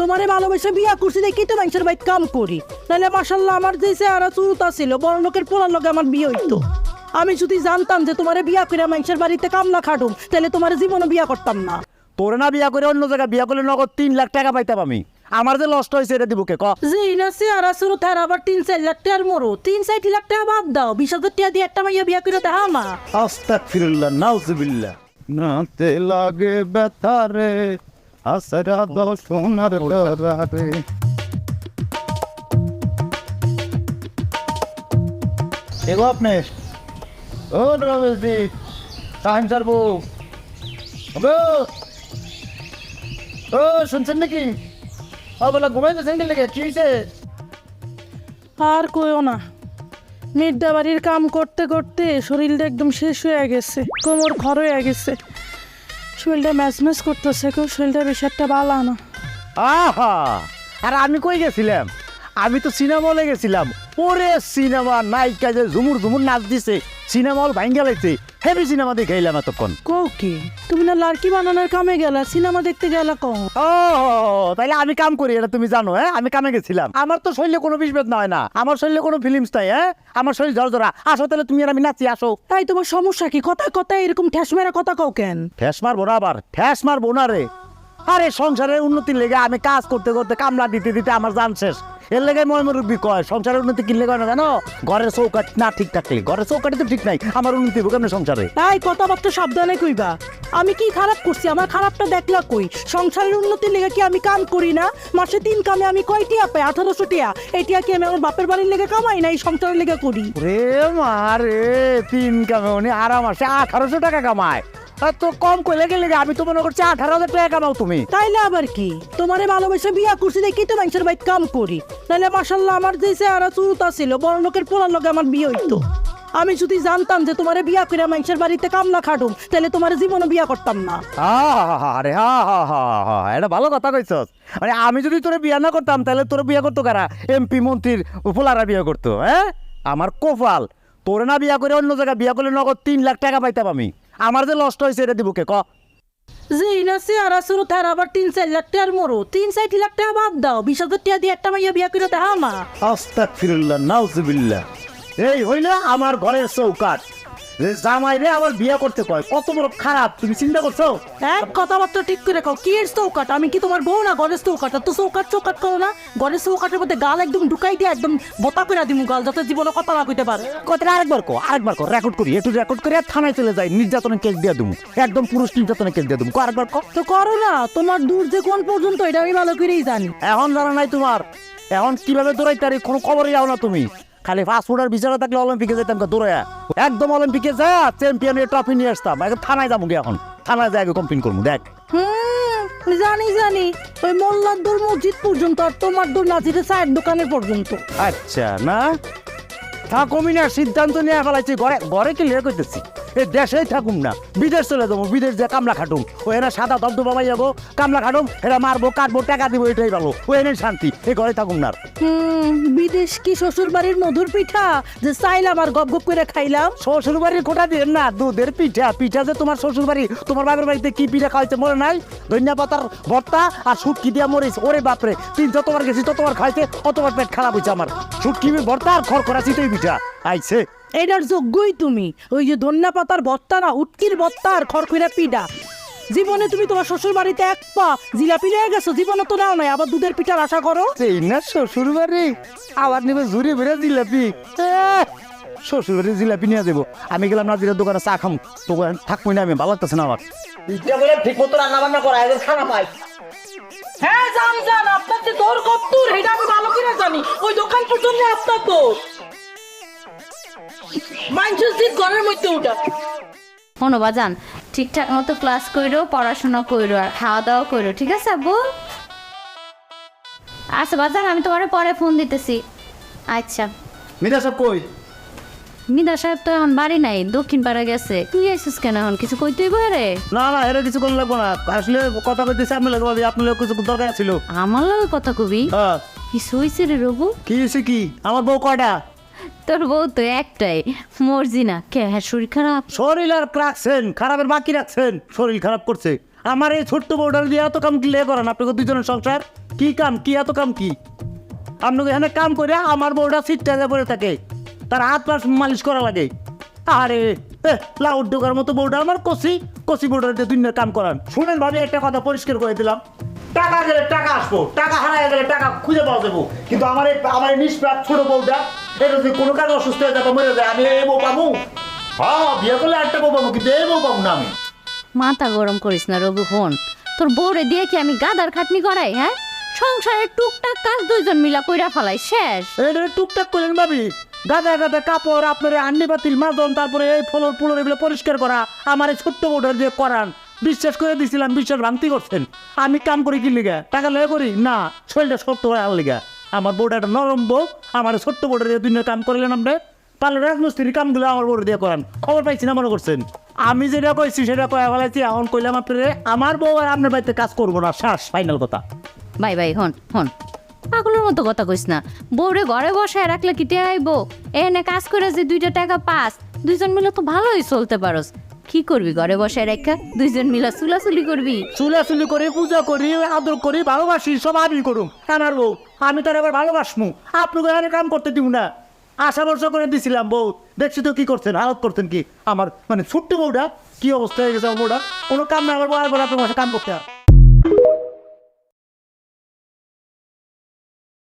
তোমারে ভালোবেসে বিয়া করছি দেখি তো মানুষের বাইক কাম করি, নাহলে মাশাল্লাহ আমার যে চেহারা চুরুতা ছিল বড় লোকের পোলার লগে আমার বিয়ে হইতো। আমি যদি জানতাম যে তোমারে বিয়া করে মানুষের বাড়িতে কামলা খাটুম, তাহলে তোমার জীবনে বিয়া করতাম না। তোরে না বিয়া করে অন্য জায়গায় বিয়া করলে নগদ 3 লাখ টাকা পাইতাম আমি। আমার যে লস্ট হয়েছে এটা দিব কে ক? যে না চেহারা চুরুতার আবার 3-4 লাখ টাকার মরো, 3-4 লাখ টাকা বাদ দাও, 20,000 টাকা দিয়ে একটা মাইয়া বিয়া করে দেখা মা। আস্তাগফিরুল্লাহ নাউজুবিল্লাহ। নাতে লাগে ব্যথা রে আসরা দাও সোনার রে। এগো আপনি ও রমেশ দি টাইম সারবো ও শুনছেন নাকি? বলা ঘুমাইতেছেন লেগে কি হয়েছে? আর কইও না, মির্দা বাড়ির কাম করতে করতে শরীরটা একদম শেষ হয়ে গেছে, কোমর খর হয়ে গেছে, শরীরটা ম্যাচ ম্যাচ করতেছে, কেউ শরীরটা বেশি একটা ভালো না। আহা আর আমি কই গেছিলাম? আমি তো সিনেমা হলে গেছিলাম। ওরে সিনেমা নায়িকা যে ঝুমুর ঝুমুর নাচ দিছে, সিনেমা হল ভাঙ্গা লাইছে, হেভি সিনেমা দেখে এলাম এতক্ষণ। কও কি তুমি না লাড়কি বানানোর কামে গেলা, সিনেমা দেখতে গেলা? কও ও তাইলে আমি কাম করি এটা তুমি জানো? হ্যাঁ আমি কামে গেছিলাম। আমার তো শরীরে কোনো বিষভেদ না হয় না, আমার শরীরে কোনো ফিলিংস নাই। হ্যাঁ আমার শরীর ঝরঝরা। আসো তাহলে তুমি আর আমি নাচি, আসো। এই তোমার সমস্যা কি? কথা কথা এরকম ঠ্যাস মেরা কথা কও কেন? ঠ্যাস মারবো না, আবার ঠ্যাস মারবো না রে। আরে সংসারের উন্নতির লেগে আমি কাজ করতে করতে কামলা দিতে দিতে আমার জান শেষ। এর লেগে ময়মরুব্বি কয় সংসারের উন্নতি কিনলে কয় না জানো? ঘরের চৌকাট না ঠিক থাকলে, ঘরের চৌকাটে তো ঠিক নাই, আমার উন্নতি হবে কেমন সংসারে? এই কথাবার্তা সাবধানে কইবা। আমি কি খারাপ করছি? আমার খারাপটা দেখলা কই? সংসারের উন্নতির লেগে কি আমি কাম করি না? মাসে 3 কামে আমি কয় টিয়া পাই? 1800 টিয়া। এই টিয়া কি আমি আমার বাপের বাড়ির লেগে কামাই না, এই সংসারের লেগে করি? রে মারে 3 কামে উনি আরাম আসে 1800 টাকা কামায়। তো কম কইলে গেলে আমি তো মনে করছি 18,000 টাকা কামাও তুমি। তাইলে আবার কি? তোমারে ভালোবেসে বিয়া করছি দেখি তো মানুষের বাইক কাম করি, নাহলে মাশাল্লাহ আমার যে চেহারা চুরুতা ছিল বড় লোকের পোলার লগে আমার বিয়ে হইতো। আমি যদি জানতাম যে তোমারে বিয়া করে মানুষের বাড়িতে কামলা খাটুম, তাহলে তোমার জীবনে বিয়া করতাম না। আরে এটা ভালো কথা কইছস। মানে আমি যদি তোরে বিয়া না করতাম তাহলে তোরে বিয়া করতো কারা? এমপি মন্ত্রীর পোলারা বিয়া করতো। হ্যাঁ আমার কোফাল। তোরে না বিয়া করে অন্য জায়গায় বিয়া করলে নগদ 3 লাখ টাকা পাইতাম আমি। আমার যে লস্ট হয়েছে এটা দিব কে ক? যে না চেহারা চুরুতার আবার 3-4 লাখ টাকার মরো, 3-4 লাখ টাকা বাদ দাও, 20,000 টাকা দিয়ে একটা মাইয়া বিয়া করে দেখা মা। আস্তাগফিরুল্লাহ নাউজুবিল্লাহ। এই হইলো আমার ঘরের চৌকাট, যে জামাই রে আবার বিয়া করতে কয়, কত বড় খারাপ তুমি চিন্তা করছো? এক কথাবার্তা ঠিক করে কও, কি এর চৌকাট? আমি কি তোমার বউ না? ঘরের চৌকাট তো চৌকাট চৌকাট করো না? ঘরের চৌকাটের মধ্যে গাল একদম ঢুকাই দিয়ে একদম বোতা করে দিমু গাল, যাতে জীবনে কথা না কইতে পারে। কথাটা আরেকবার কো রেকর্ড করি, একটু রেকর্ড করে থানায় চলে যাই, নির্যাতনের কেস দিয়ে দেবো, একদম পুরুষ নির্যাতনের কেস দিয়ে দেবো। আরেকবার কো। তো করো না, তোমার দূর যে কোন পর্যন্ত এটা আমি ভালো করেই জানি। এখন জানা নাই তোমার? এখন কিভাবে দৌড়াই তার কোনো খবরই যাও না তুমি। খালি ফাস্টফুডের বিচারে থাকলে অলিম্পিকে যেতাম দৌড়াইয়া, একদম অলিম্পিকে যা চ্যাম্পিয়নের ট্রফি নিয়ে আসতাম। এখন থানায় যাবো, এখন থানায় যাই কমপ্লেন করবো। দেখ জানি ওই মোল্লার দূর মসজিদ পর্যন্ত, আর তোমার দূর নাজিরের চায়ের দোকানের পর্যন্ত। আচ্ছা না থাকুমি না, সিদ্ধান্ত নিয়ে ফেলাইছি। ঘরে ঘরে কি লিয়ে করতেছি, এই দেশেই থাকুম না, বিদেশ চলে যাবো। বিদেশ যে কামলা খাটুম, ও এনে সাদা দবদবা পাই যাবো, কামলা খাটুম, এরা মারবো কাটবো টাকা দিব, এটাই ভালো। ও এনে শান্তি, এই ঘরে থাকুম না। বিদেশ কি শ্বশুর বাড়ির মধুর পিঠা যে চাইলাম আর গপ গপ করে খাইলাম? শ্বশুর বাড়ির কোটা দিয়ে না, দুধের পিঠা। পিঠা যে তোমার শ্বশুর বাড়ি, তোমার বাপের বাড়িতে কি পিঠা খাইতে মনে নাই? ধনিয়া পাতার ভর্তা আর শুটকি দিয়া মরিস। ওরে বাপরে, 3 যতবার গেছি ততবার খাইতে অতবার পেট খারাপ হয়েছে আমার। শুটকি ভর্তা আর খড়খড়া চিতই পিঠা আইছে। এটার যোগ্যই তুমি। ওই যে ধনিয়া পাতার ভর্তা না, উটকির ভর্তা আর খড়খড়া পিঠা। জীবনে তুমি তোমার শ্বশুর বাড়িতে এক পা জিলাপি নিয়ে গেছো, জীবনে তো নাও নাই, আবার দুধের পিঠার আশা করো? এই না শ্বশুর বাড়ি আবার নেবে জুড়ে বেড়ে জিলাপি। শ্বশুর বাড়ি জিলাপি নিয়ে যাবো। আমি গেলাম নাজিরের দোকানে চা খাম, তো থাকবো না, আমি ভালো লাগতেছে না আমার। ঠিক মতো রান্না বান্না করা এখন খানা পাই। হ্যাঁ জান, আপনার যে দৌড় কত্তুর এটা আমি ভালো করে জানি। ওই দোকান পর্যন্ত আপনার তো মাইন্ডসেট ঘরের মধ্যে ওটা। শোনো বাজান, ঠিকঠাক মতো ক্লাস করো, পড়াশোনা করো, আর খাওয়া দাওয়া করো, ঠিক আছে আব্বু? আচ্ছা বাজান, আমি তোমার পরে ফোন দিতেছি। আচ্ছা। মিতা সব কই? মিদা সাহেব তো এখন বাড়ি নাই, দক্ষিণ পাড়া গেছে। তুই আইসিস কেন? এখন কিছু কইতেই বরে? না এরা কিছু কোন লাগবো না, আসলে কথা কইতেছে আপনি লাগবে, আপনার কিছু দরকার ছিল। আমার লগে কথা কবি? হ্যাঁ। কিছু হয়েছে রে রবু? কি হয়েছে? কি আমার বউ কয়টা? তোর বউ তো একটাই, মর্জি না। কে হ্যাঁ শরীর খারাপ? শরীর আর রাখছেন, খারাপের বাকি রাখছেন, শরীর খারাপ করছে। আমার এই ছোট্ট বউটার দিয়ে এত কাম কি লেগে করেন আপনাকে দুজনের সংসার? কি কাম, কি এত কাম কি? আপনাকে এখানে কাম করে আমার বউটা সিটটা পড়ে থাকে, তার হাত পা মালিশ করা লাগে। আরে লাউড ঢোকার মতো বউটা আমার কষি কষি বউটার দিয়ে দুনিয়ার কাম করান। শুনেন ভাবি, একটা কথা পরিষ্কার করে দিলাম, টাকা গেলে টাকা আসবো, টাকা হারায় গেলে টাকা খুঁজে পাওয়া যাবো, কিন্তু আমার এই নিষ্পাপ ছোট বউটা এটা যদি কোনো কাজ অসুস্থ হয়ে যাবো, মরে যায়, আমি এই বউ পাবো? হ্যাঁ, বিয়ে করলে একটা বউ পাবো, কিন্তু এই বউ পাবো না আমি। মাথা গরম করিস না রঘু, হন তোর বউরে দিয়ে কি আমি গাদার খাটনি করাই? হ্যাঁ, সংসারের টুকটাক কাজ দুইজন মিলা কইরা ফেলাই শেষ। এটা টুকটাক করেন ভাবি, গাদা গাদা কাপড় আপনার আন্নি বাতিল মাজন, তারপরে এই ফলর ফুলর এগুলো পরিষ্কার করা, আমার এই ছোট্ট বউটার যে করান, বিশ্বাস করে দিছিলাম, বিশ্বাস ভাঙতি করছেন। আমি কাম করি কি লিগা? টাকা লয়ে করি না, শরীরটা শক্ত করে আর লিগা। আমার বউটা একটা নরম বউ, আমার ছোট্ট বউটা দিয়ে দুনিয়ার কাম করলেন আপনি। পারলে রাজমিস্ত্রির কামগুলো আমার বউ দিয়ে করান, খবর পাইছি না মনে করছেন? আমি যেটা কইছি সেটা কয়া ফেলাইছি, এখন কইলাম আপনারে আমার বউ আর আপনার বাড়িতে কাজ করবো না, শ্বাস ফাইনাল কথা। ভাই ভাই হন হন, পাগলের মতো কথা কইস না। বউরে ঘরে বসায় রাখলে কি টেয়া আইবো? এনে কাজ করে যে 2 টাকা পাস, দুইজন মিলে তো ভালোই চলতে পারস। কি করবি ঘরে বসায় রেখা? দুইজন মিলা চুলাচুলি করবি? চুলাচুলি করি, পূজা করি, আদর করি, ভালোবাসি, সব আমি করুম। আমার বউ, আমি তার আবার ভালোবাসমু, আপনাকে এখানে কাম করতে দিব না। আশা ভরসা করে দিছিলাম বউ, দেখছি তো কি করছেন, হালত করছেন কি। আমার মানে ছোট্ট বউটা কি অবস্থা হয়ে গেছে, আমার বউটা কোনো কাম না, আমার বউ আর আপনার কাম করতে হয়।